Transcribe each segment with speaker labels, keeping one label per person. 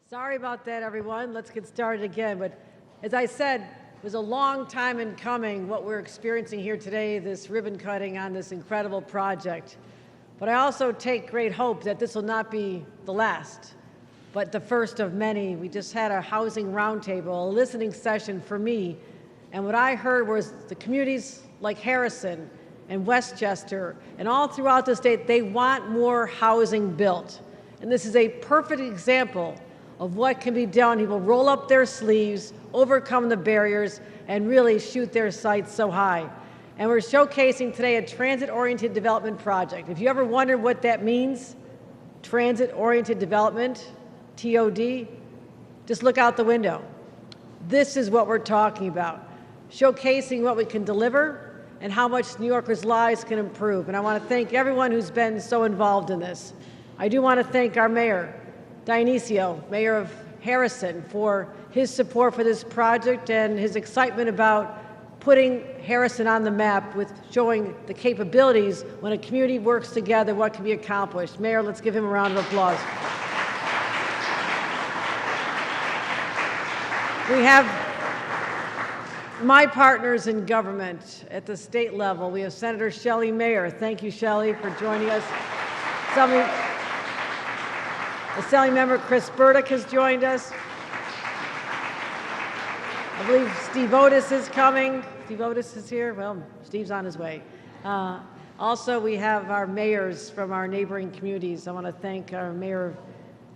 Speaker 1: Sorry about that, everyone. Let's get started again. But as I said, it was a long time in coming what we're experiencing here today, this ribbon cutting on this incredible project. But I also take great hope that this will not be the last, but the first of many. We just had a housing roundtable, a listening session for me, and what I heard was the communities like Harrison and Westchester and all throughout the state, they want more housing built. And this is a perfect example of what can be done. People roll up their sleeves, overcome the barriers, and really shoot their sights so high. And we're showcasing today a transit-oriented development project. If you ever wondered what that means, transit-oriented development, TOD, just look out the window. This is what we're talking about, showcasing what we can deliver and how much New Yorkers' lives can improve. And I want to thank everyone who's been so involved in this. I do want to thank our mayor, Dionisio, mayor of Harrison, for his support for this project and his excitement about putting Harrison on the map with showing the capabilities when a community works together, what can be accomplished. Mayor, let's give him a round of applause. We have my partners in government at the state level. We have Senator Shelley Mayer. Thank you, Shelley, for joining us. Assembly Member Chris Burdick has joined us. I believe Steve Otis is coming. Steve Otis is here. Well, Steve's on his way. Also, we have our mayors from our neighboring communities. I want to thank our mayor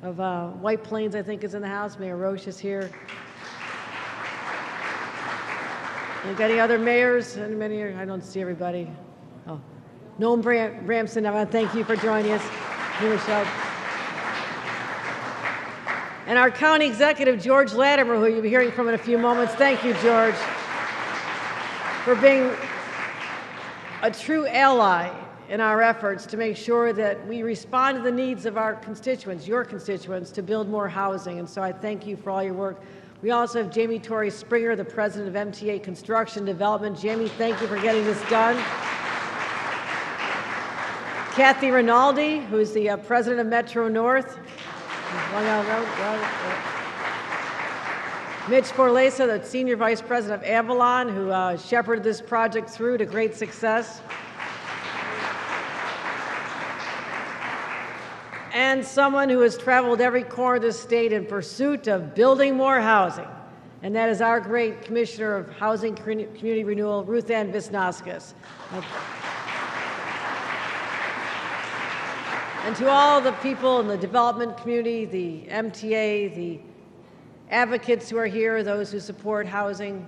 Speaker 1: of White Plains, I think, is in the house. Mayor Roche is here. And any other mayors? Many? I don't see everybody. Oh, Noam Bramson, I want to thank you for joining us. Michelle. And our county executive, George Latimer, who you'll be hearing from in a few moments. Thank you, George, for being a true ally in our efforts to make sure that we respond to the needs of our constituents, your constituents, to build more housing. And so I thank you for all your work. We also have Jamie Torrey Springer, the president of MTA Construction Development. Jamie, thank you for getting this done. Kathy Rinaldi, who is the president of Metro North. Mitch Forlesa, the senior vice president of Avalon, who shepherded this project through to great success. And someone who has traveled every corner of the state in pursuit of building more housing. And that is our great Commissioner of Housing Community Renewal, Ruth Ann Visnauskas. And to all the people in the development community, the MTA, the advocates who are here, those who support housing.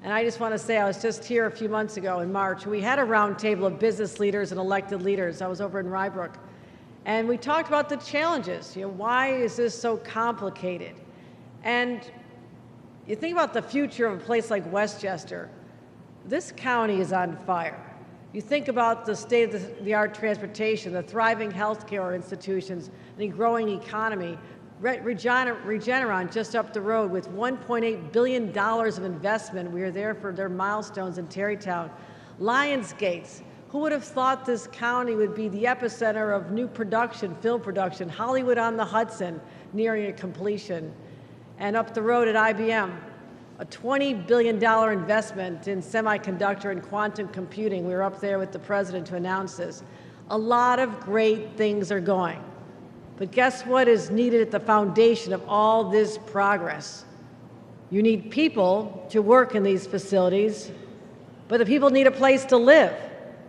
Speaker 1: And I just want to say, I was just here a few months ago in March. We had a roundtable of business leaders and elected leaders. I was over in Rybrook. And we talked about the challenges. Why is this so complicated? And you think about the future of a place like Westchester. This county is on fire. You think about the state-of-the-art transportation, the thriving healthcare institutions, the growing economy. Regeneron just up the road with $1.8 billion of investment. We are there for their milestones in Terrytown. Lionsgates. Who would have thought this county would be the epicenter of new production, film production? Hollywood on the Hudson, nearing a completion. And up the road at IBM, a $20 billion investment in semiconductor and quantum computing. We were up there with the president to announce this. A lot of great things are going. But guess what is needed at the foundation of all this progress? You need people to work in these facilities, but the people need a place to live.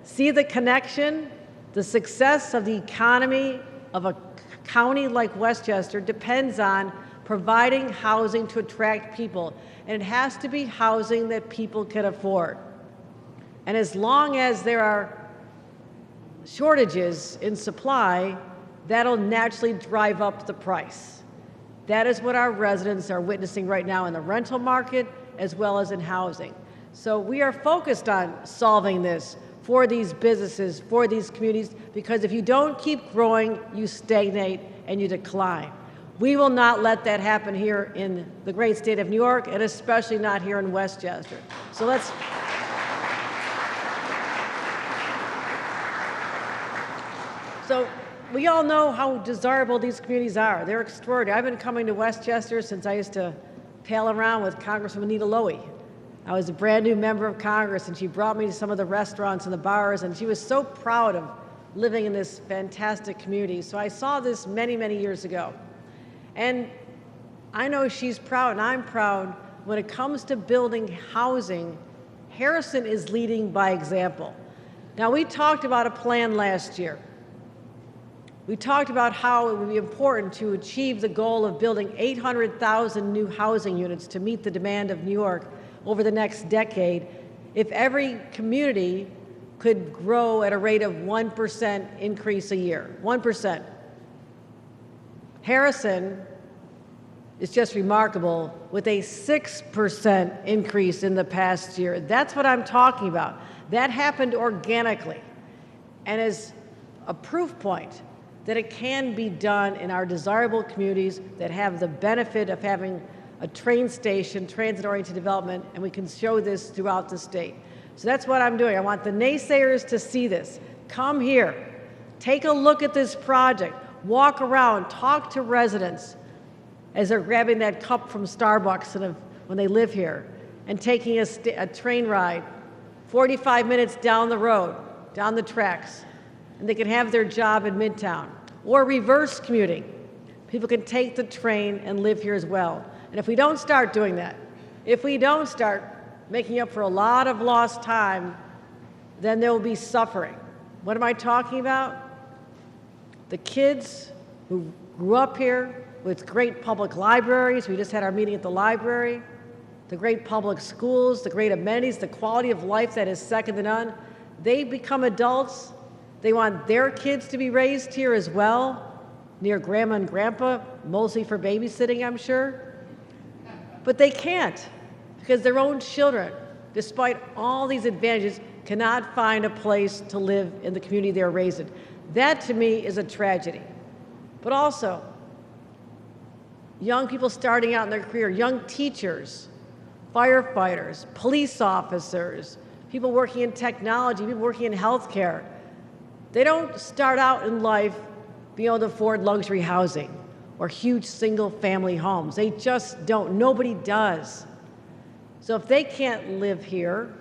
Speaker 1: See the connection? The success of the economy of a county like Westchester depends on providing housing to attract people. And it has to be housing that people can afford. And as long as there are shortages in supply, that'll naturally drive up the price. That is what our residents are witnessing right now in the rental market as well as in housing. So we are focused on solving this for these businesses, for these communities, because if you don't keep growing, you stagnate and you decline. We will not let that happen here in the great state of New York, and especially not here in Westchester. So let's. So we all know how desirable these communities are. They're extraordinary. I've been coming to Westchester since I used to pal around with Congresswoman Anita Lowy. I was a brand new member of Congress, and she brought me to some of the restaurants and the bars, and she was so proud of living in this fantastic community. So I saw this many, many years ago. And I know she's proud, and I'm proud. When it comes to building housing, Harrison is leading by example. Now, we talked about a plan last year. We talked about how it would be important to achieve the goal of building 800,000 new housing units to meet the demand of New York over the next decade if every community could grow at a rate of 1% increase a year. 1%. Harrison is just remarkable with a 6% increase in the past year. That's what I'm talking about. That happened organically and is a proof point that it can be done in our desirable communities that have the benefit of having a train station, transit-oriented development, and we can show this throughout the state. So that's what I'm doing. I want the naysayers to see this. Come here, take a look at this project, walk around, talk to residents as they're grabbing that cup from Starbucks when they live here and taking a train ride 45 minutes down the road, down the tracks, and they can have their job in Midtown. Or reverse commuting. People can take the train and live here as well. And if we don't start doing that, if we don't start making up for a lot of lost time, then there will be suffering. What am I talking about? The kids who grew up here with great public libraries, we just had our meeting at the library, the great public schools, the great amenities, the quality of life that is second to none, they become adults. They want their kids to be raised here as well, near grandma and grandpa, mostly for babysitting, I'm sure. But they can't, because their own children, despite all these advantages, cannot find a place to live in the community they're raised in. That, to me, is a tragedy. But also, young people starting out in their career, young teachers, firefighters, police officers, people working in technology, people working in healthcare. They don't start out in life being able to afford luxury housing or huge single-family homes. They just don't. Nobody does. So if they can't live here,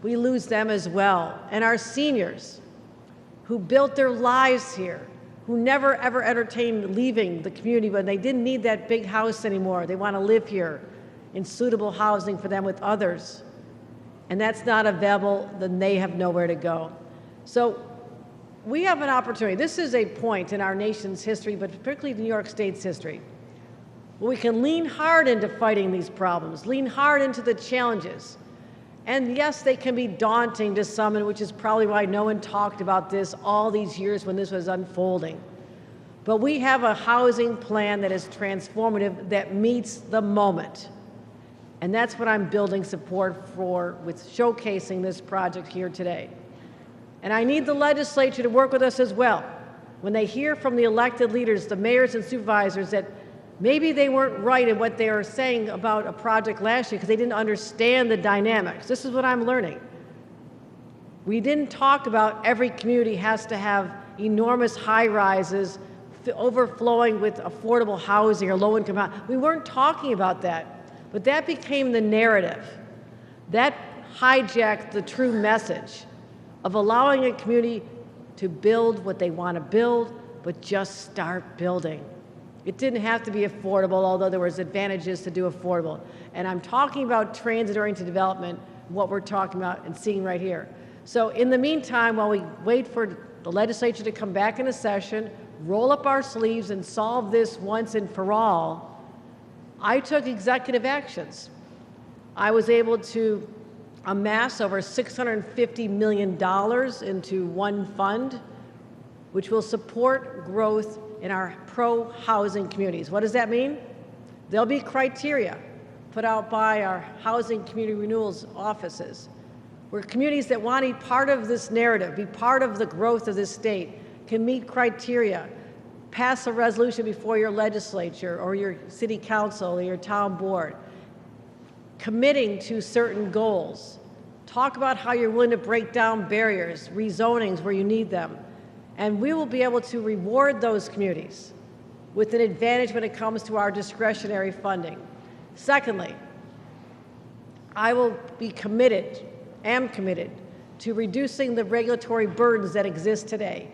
Speaker 1: we lose them as well. And our seniors who built their lives here, who never ever entertained leaving the community when they didn't need that big house anymore. They want to live here in suitable housing for them with others. And that's not available, then they have nowhere to go. So we have an opportunity. This is a point in our nation's history, but particularly New York State's history, where we can lean hard into fighting these problems, lean hard into the challenges. And yes, they can be daunting to some, and which is probably why no one talked about this all these years when this was unfolding. But we have a housing plan that is transformative, that meets the moment. And that's what I'm building support for with showcasing this project here today. And I need the legislature to work with us as well. When they hear from the elected leaders, the mayors and supervisors, that maybe they weren't right in what they were saying about a project last year because they didn't understand the dynamics. This is what I'm learning. We didn't talk about every community has to have enormous high-rises overflowing with affordable housing or low-income housing. We weren't talking about that, but that became the narrative. That hijacked the true message of allowing a community to build what they want to build, but just start building. It didn't have to be affordable, although there was advantages to do affordable. And I'm talking about transit-oriented development, what we're talking about and seeing right here. So in the meantime, while we wait for the legislature to come back into session, roll up our sleeves and solve this once and for all, I took executive actions. I was able to amass over $650 million into one fund, which will support growth in our pro-housing communities. What does that mean? There'll be criteria put out by our housing community renewals offices, where communities that want to be part of this narrative, be part of the growth of this state, can meet criteria, pass a resolution before your legislature or your city council or your town board, committing to certain goals. Talk about how you're willing to break down barriers, rezonings where you need them, And we will be able to reward those communities with an advantage when it comes to our discretionary funding. Secondly, I will be committed, am committed, to reducing the regulatory burdens that exist today.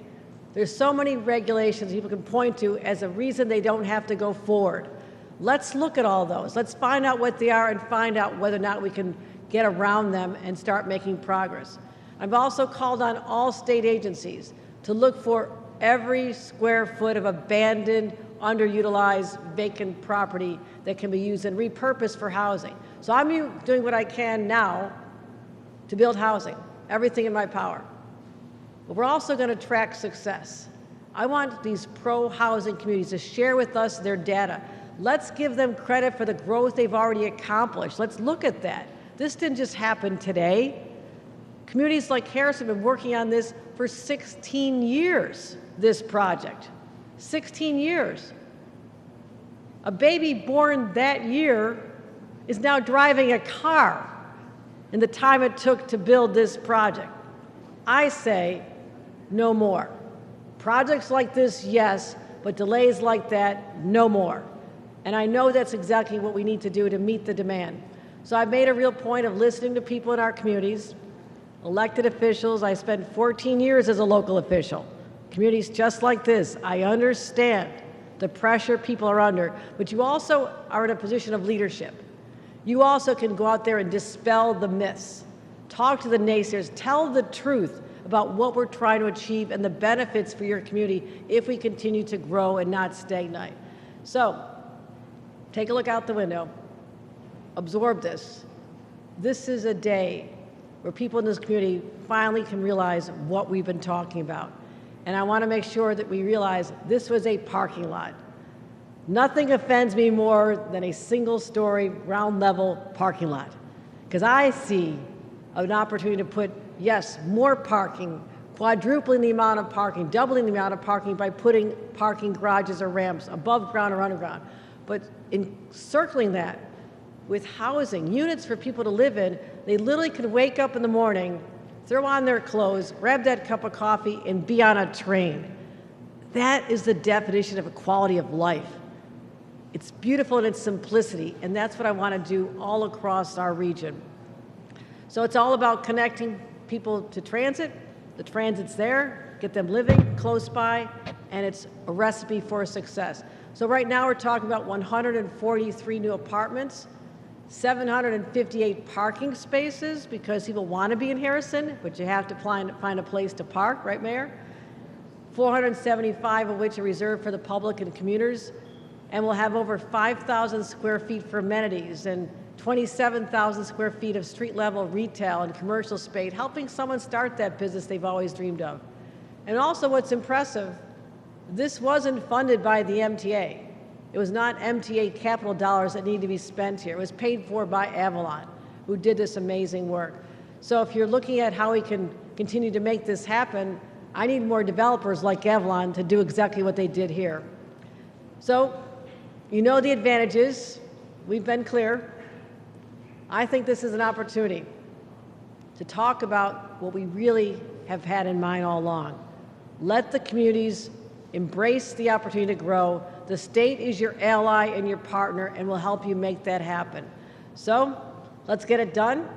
Speaker 1: There's so many regulations people can point to as a reason they don't have to go forward. Let's look at all those. Let's find out what they are and find out whether or not we can get around them and start making progress. I've also called on all state agencies to look for every square foot of abandoned, underutilized, vacant property that can be used and repurposed for housing. So I'm doing what I can now to build housing, everything in my power. But we're also going to track success. I want these pro-housing communities to share with us their data. Let's give them credit for the growth they've already accomplished. Let's look at that. This didn't just happen today. Communities like Harrison have been working on this for 16 years, this project. 16 years. A baby born that year is now driving a car in the time it took to build this project. I say no more. Projects like this, yes, but delays like that, no more. And I know that's exactly what we need to do to meet the demand. So I've made a real point of listening to people in our communities, elected officials. I spent 14 years as a local official. Communities just like this, I understand the pressure people are under, but you also are in a position of leadership. You also can go out there and dispel the myths, talk to the naysayers, tell the truth about what we're trying to achieve and the benefits for your community if we continue to grow and not stagnate. So, take a look out the window, absorb this. This is a day where people in this community finally can realize what we've been talking about. And I want to make sure that we realize this was a parking lot. Nothing offends me more than a single-story, ground-level parking lot, because I see an opportunity to put, yes, more parking, quadrupling the amount of parking, doubling the amount of parking by putting parking garages or ramps above ground or underground. But encircling that with housing, units for people to live in, they literally could wake up in the morning, throw on their clothes, grab that cup of coffee, and be on a train. That is the definition of a quality of life. It's beautiful in its simplicity, and that's what I want to do all across our region. So it's all about connecting people to transit. The transit's there, get them living close by, and it's a recipe for success. So right now we're talking about 143 new apartments, 758 parking spaces because people want to be in Harrison, but you have to find a place to park, right, Mayor? 475 of which are reserved for the public and commuters, and we'll have over 5,000 square feet for amenities and 27,000 square feet of street-level retail and commercial space, helping someone start that business they've always dreamed of. And also what's impressive, this wasn't funded by the MTA. It was not MTA capital dollars that need to be spent here. It was paid for by Avalon, who did this amazing work. So if you're looking at how we can continue to make this happen, I need more developers like Avalon to do exactly what they did here. So, you know the advantages. We've been clear. I think this is an opportunity to talk about what we really have had in mind all along. Let the communities embrace the opportunity to grow. The state is your ally and your partner and will help you make that happen. So let's get it done.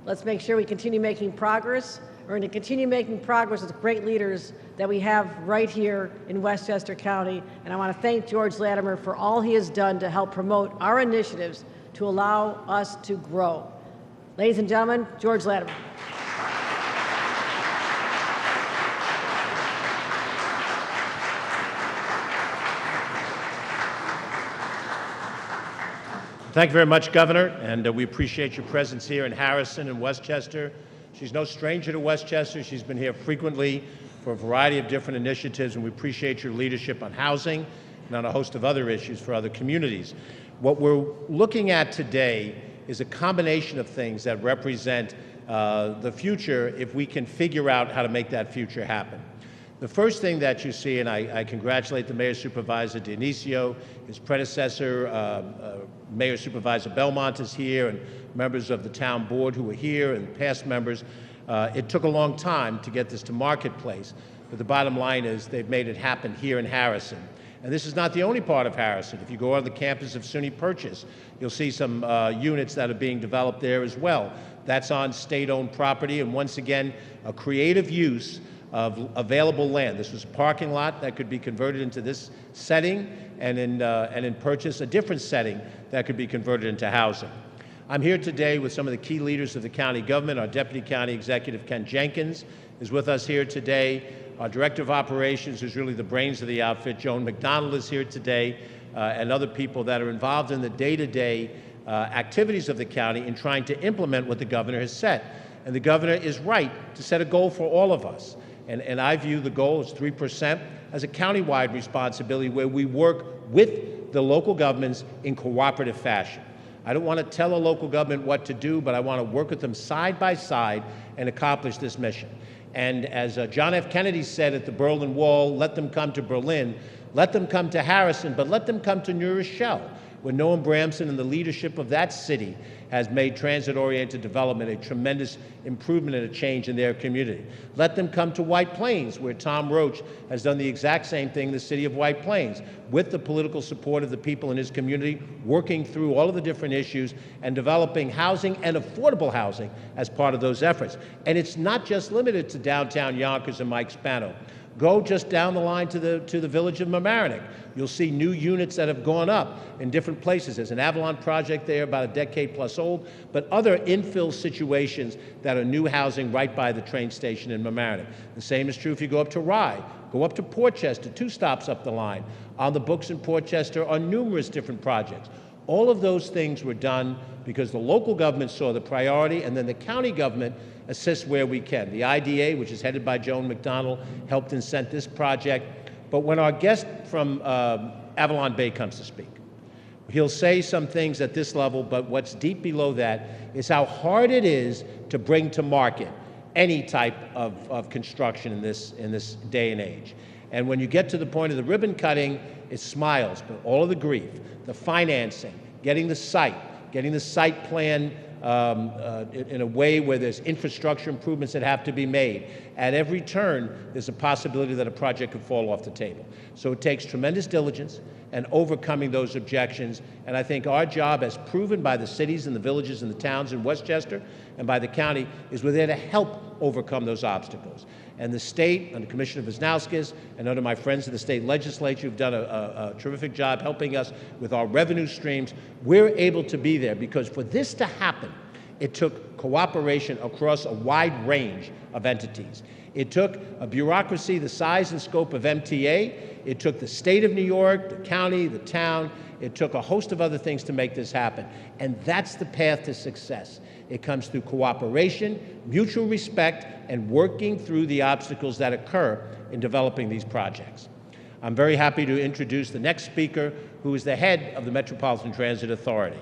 Speaker 1: Let's make sure we continue making progress. We're going to continue making progress with great leaders that we have right here in Westchester County. And I want to thank George Latimer for all he has done to help promote our initiatives to allow us to grow. Ladies and gentlemen, George Latimer.
Speaker 2: Thank you very much, Governor, and we appreciate your presence here in Harrison and Westchester. She's no stranger to Westchester. She's been here frequently for a variety of different initiatives, and we appreciate your leadership on housing and on a host of other issues for other communities. What we're looking at today is a combination of things that represent the future if we can figure out how to make that future happen. The first thing that you see, and I congratulate the Mayor Supervisor Dionisio, his predecessor, Mayor Supervisor Belmont is here, and members of the town board who were here, and past members. It took a long time to get this to marketplace, but the bottom line is they've made it happen here in Harrison. And this is not the only part of Harrison. If you go on the campus of SUNY Purchase, you'll see some units that are being developed there as well. That's on state-owned property, and once again, a creative use of available land. This was a parking lot that could be converted into this setting, and in Purchase, a different setting that could be converted into housing. I'm here today with some of the key leaders of the county government. Our Deputy County Executive, Ken Jenkins, is with us here today. Our Director of Operations, who's really the brains of the outfit, Joan McDonald, is here today, and other people that are involved in the day-to-day activities of the county in trying to implement what the governor has set. And the governor is right to set a goal for all of us. And I view the goal as 3% as a countywide responsibility where we work with the local governments in cooperative fashion. I don't want to tell a local government what to do, but I want to work with them side by side and accomplish this mission. And as John F. Kennedy said at the Berlin Wall, let them come to Berlin, let them come to Harrison, but let them come to New Rochelle, where Noam Bramson and the leadership of that city has made transit-oriented development a tremendous improvement and a change in their community. Let them come to White Plains, where Tom Roach has done the exact same thing in the city of White Plains, with the political support of the people in his community, working through all of the different issues and developing housing and affordable housing as part of those efforts. And it's not just limited to downtown Yonkers and Mike Spano. Go just down the line to the village of Mamaroneck. You'll see new units that have gone up in different places. There's an Avalon project there, about a decade plus old, but other infill situations that are new housing right by the train station in Mamaroneck. The same is true if you go up to Rye, go up to Portchester, 2 stops up the line. On the books in Portchester are numerous different projects. All of those things were done because the local government saw the priority, and then the county government assists where we can. The IDA, which is headed by Joan McDonald, helped incent this project. But when our guest from Avalon Bay comes to speak, he'll say some things at this level, but what's deep below that is how hard it is to bring to market any type of construction in this day and age. And when you get to the point of the ribbon cutting, it smiles, but all of the grief, the financing, getting the site plan in a way where there's infrastructure improvements that have to be made. At every turn, there's a possibility that a project could fall off the table. So it takes tremendous diligence and overcoming those objections. And I think our job, as proven by the cities and the villages and the towns in Westchester and by the county, is we're there to help overcome those obstacles. And the state, under Commissioner Wisnauskas and under my friends in the state legislature who've done a terrific job helping us with our revenue streams, we're able to be there because for this to happen, it took cooperation across a wide range of entities. It took a bureaucracy the size and scope of MTA. It took the state of New York, the county, the town. It took a host of other things to make this happen. And that's the path to success. It comes through cooperation, mutual respect, and working through the obstacles that occur in developing these projects. I'm very happy to introduce the next speaker, who is the head of the Metropolitan Transit Authority.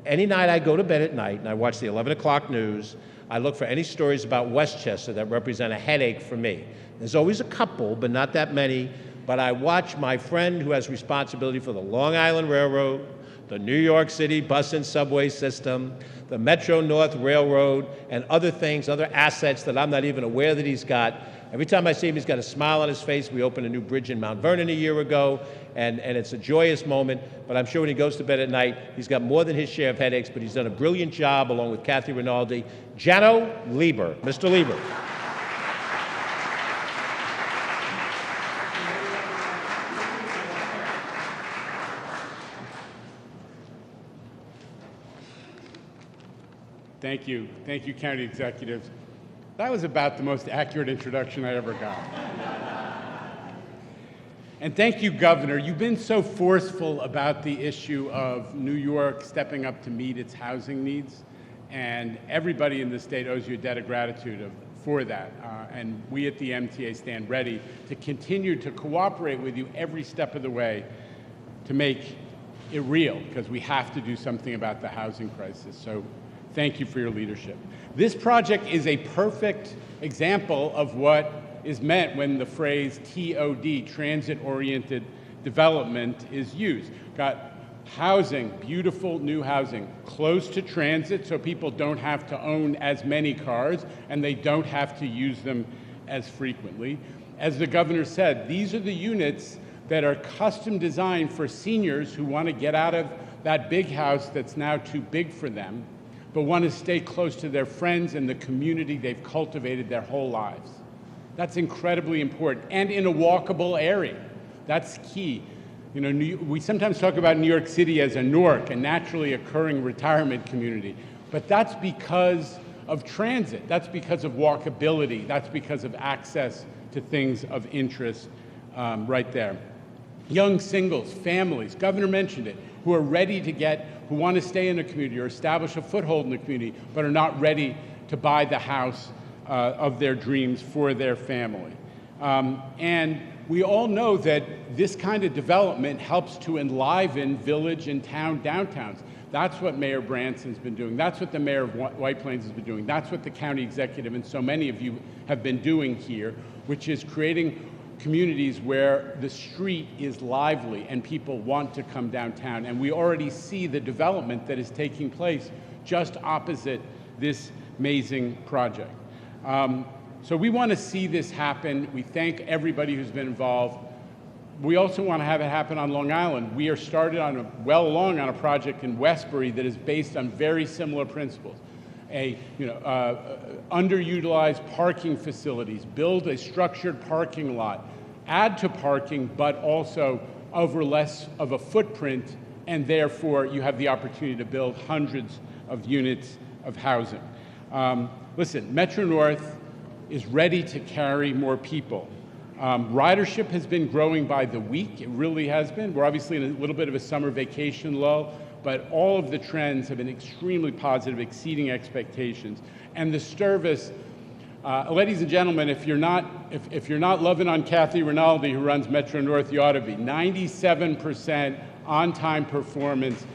Speaker 2: Any night I go to bed at night and I watch the 11 o'clock news, I look for any stories about Westchester that represent a headache for me. There's always a couple, but not that many. But I watch my friend who has responsibility for the Long Island Railroad, the New York City bus and subway system, the Metro North Railroad, and other things, other assets that I'm not even aware that he's got. Every time I see him, he's got a smile on his face. We opened a new bridge in Mount Vernon a year ago, and it's a joyous moment. But I'm sure when he goes to bed at night, he's got more than his share of headaches, but he's done a brilliant job along with Kathy Rinaldi. Jano Lieber. Mr. Lieber.
Speaker 3: Thank you. Thank you, County Executives. That was about the most accurate introduction I ever got. And thank you, Governor. You've been so forceful about the issue of New York stepping up to meet its housing needs, and everybody in the state owes you a debt of gratitude for that. And we at the MTA stand ready to continue to cooperate with you every step of the way to make it real, because we have to do something about the housing crisis. So thank you for your leadership. This project is a perfect example of what is meant when the phrase TOD, transit-oriented development, is used. Got housing, beautiful new housing, close to transit so people don't have to own as many cars and they don't have to use them as frequently. As the governor said, these are the units that are custom designed for seniors who want to get out of that big house that's now too big for them, but want to stay close to their friends and the community they've cultivated their whole lives. That's incredibly important, and in a walkable area. That's key. You know, we sometimes talk about New York City as a NORC, a naturally occurring retirement community, but that's because of transit. That's because of walkability. That's because of access to things of interest right there. Young singles, families, Governor mentioned it, who are ready to who want to stay in a community or establish a foothold in the community, but are not ready to buy the house of their dreams for their family. And we all know that this kind of development helps to enliven village and town downtowns. That's what Mayor Branson's been doing. That's what the mayor of White Plains has been doing. That's what the county executive and so many of you have been doing here, which is creating communities where the street is lively and people want to come downtown. And we already see the development that is taking place just opposite this amazing project. So we want to see this happen. We thank everybody who's been involved. We also want to have it happen on Long Island. We are started well along on a project in Westbury that is based on very similar principles. Underutilized parking facilities, build a structured parking lot, add to parking, but also over less of a footprint, and therefore you have the opportunity to build hundreds of units of housing. Listen, Metro North is ready to carry more people. Ridership has been growing by the week. It really has been. We're obviously in a little bit of a summer vacation lull, but all of the trends have been extremely positive, exceeding expectations. And the service, ladies and gentlemen, if you're not loving on Kathy Rinaldi, who runs Metro North, you ought to be. 97% on-time performance.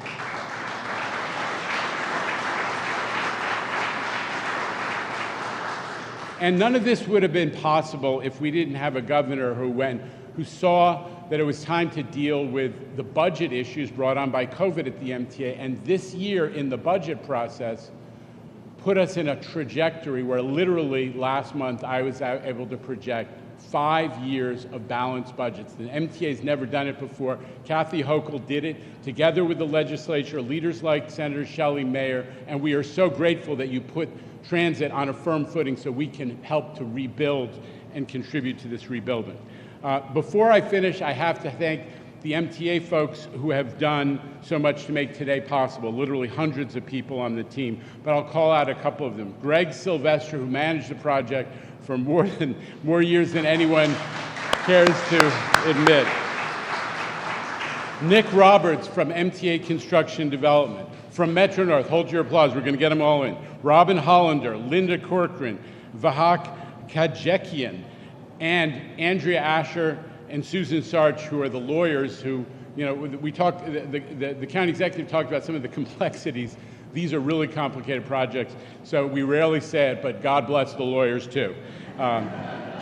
Speaker 3: And none of this would have been possible if we didn't have a governor who saw that it was time to deal with the budget issues brought on by COVID at the MTA, and this year in the budget process put us in a trajectory where literally last month I was able to project 5 years of balanced budgets. The MTA's never done it before. Kathy Hochul did it together with the legislature, leaders like Senator Shelley Mayer, and we are so grateful that you put transit on a firm footing so we can help to rebuild and contribute to this rebuilding. Before I finish, I have to thank the MTA folks who have done so much to make today possible, literally hundreds of people on the team, but I'll call out a couple of them. Greg Sylvester, who managed the project for more years than anyone cares to admit. Nick Roberts from MTA Construction Development. From Metro North, hold your applause, we're going to get them all in. Robin Hollander, Linda Corcoran, Vahak Kajekian, and Andrea Asher and Susan Sarch, who are the lawyers who, we talked, the county executive talked about some of the complexities. These are really complicated projects, so we rarely say it, but God bless the lawyers too.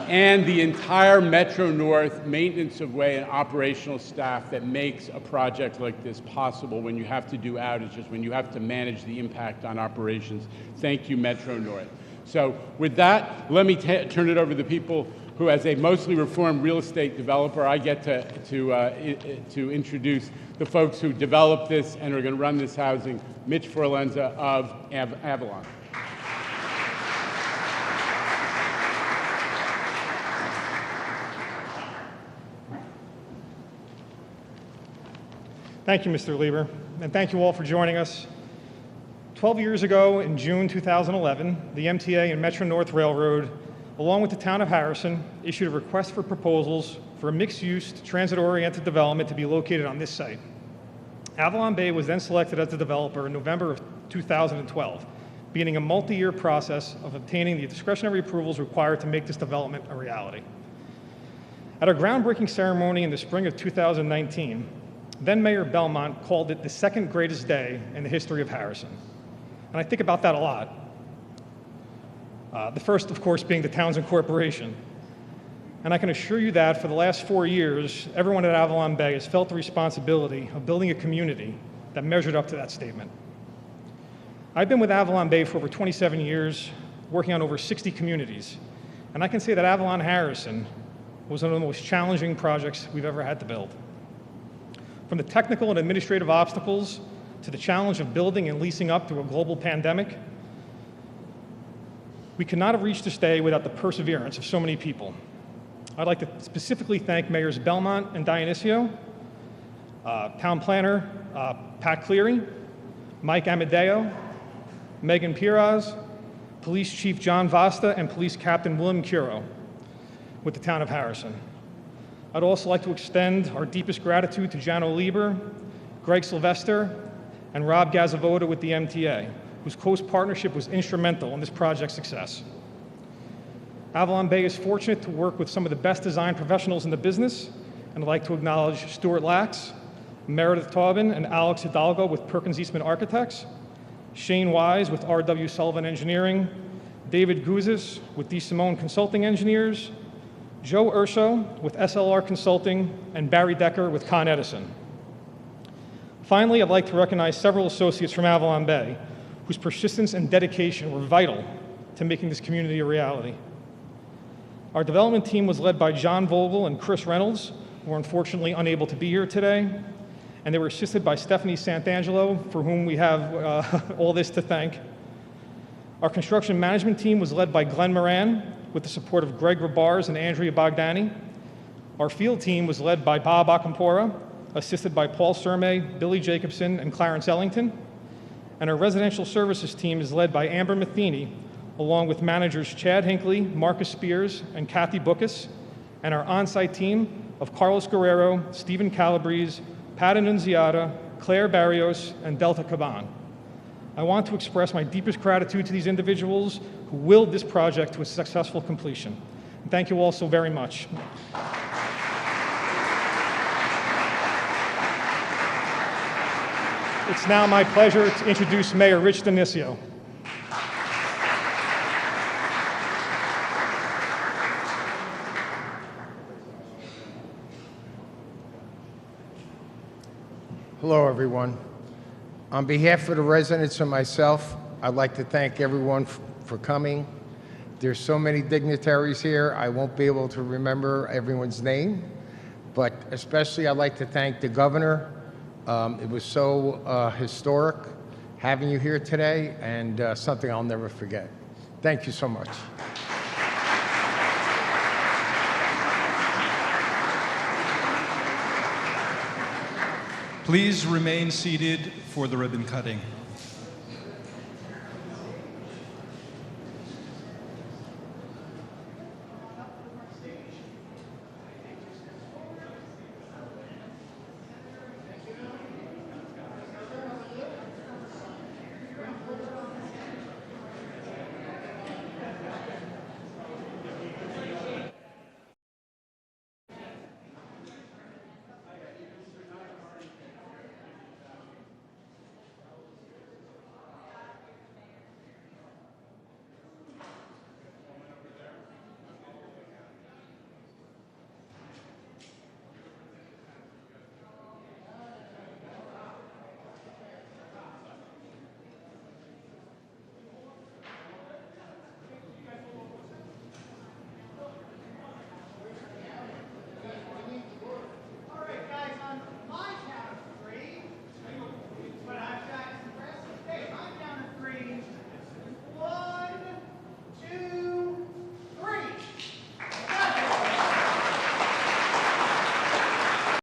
Speaker 3: And the entire Metro North maintenance of way and operational staff that makes a project like this possible when you have to do outages, when you have to manage the impact on operations. Thank you, Metro North. So with that, let me turn it over to the people who, as a mostly reformed real estate developer, I get to introduce the folks who developed this and are going to run this housing. Mitch Forlenza of Avalon.
Speaker 4: Thank you, Mr. Lieber, and thank you all for joining us. 12 years ago, in June 2011, the MTA and Metro North Railroad, along with the town of Harrison, issued a request for proposals for a mixed-use, transit-oriented development to be located on this site. AvalonBay was then selected as the developer in November of 2012, beginning a multi-year process of obtaining the discretionary approvals required to make this development a reality. At our groundbreaking ceremony in the spring of 2019, then Mayor Belmont called it the second greatest day in the history of Harrison. And I think about that a lot. The first, of course, being the Townsend Corporation. And I can assure you that for the last 4 years, everyone at AvalonBay has felt the responsibility of building a community that measured up to that statement. I've been with AvalonBay for over 27 years, working on over 60 communities. And I can say that Avalon Harrison was one of the most challenging projects we've ever had to build. From the technical and administrative obstacles to the challenge of building and leasing up through a global pandemic, we could not have reached this day without the perseverance of so many people. I'd like to specifically thank Mayors Belmont and Dionisio, Town Planner Pat Cleary, Mike Amadeo, Megan Piraz, Police Chief John Vasta, and Police Captain William Curo with the Town of Harrison. I'd also like to extend our deepest gratitude to Jano Lieber, Greg Sylvester, and Rob Gazavoda with the MTA, whose close partnership was instrumental in this project's success. AvalonBay is fortunate to work with some of the best design professionals in the business, and I'd like to acknowledge Stuart Lax, Meredith Taubin, and Alex Hidalgo with Perkins Eastman Architects, Shane Wise with R.W. Sullivan Engineering, David Guzis with D. Simone Consulting Engineers, Joe Urso with SLR Consulting, and Barry Decker with Con Edison. Finally, I'd like to recognize several associates from AvalonBay whose persistence and dedication were vital to making this community a reality. Our development team was led by John Vogel and Chris Reynolds, who are unfortunately unable to be here today, and they were assisted by Stephanie Santangelo, for whom we have all this to thank. Our construction management team was led by Glenn Moran, with the support of Greg Rabars and Andrea Bogdani. Our field team was led by Bob Acampora, assisted by Paul Surmay, Billy Jacobson, and Clarence Ellington. And our residential services team is led by Amber Matheny, along with managers Chad Hinckley, Marcus Spears, and Kathy Bookus, and our on-site team of Carlos Guerrero, Stephen Calabrese, Pat Annunziata, Claire Barrios, and Delta Caban. I want to express my deepest gratitude to these individuals who willed this project to a successful completion. And thank you all so very much. It's now my pleasure to introduce Mayor Rich Dionisio.
Speaker 5: Hello, everyone. On behalf of the residents and myself, I'd like to thank everyone for coming. There's so many dignitaries here, I won't be able to remember everyone's name, but especially I'd like to thank the governor. It was so historic having you here today, and something I'll never forget. Thank you so much.
Speaker 6: Please remain seated for the ribbon cutting.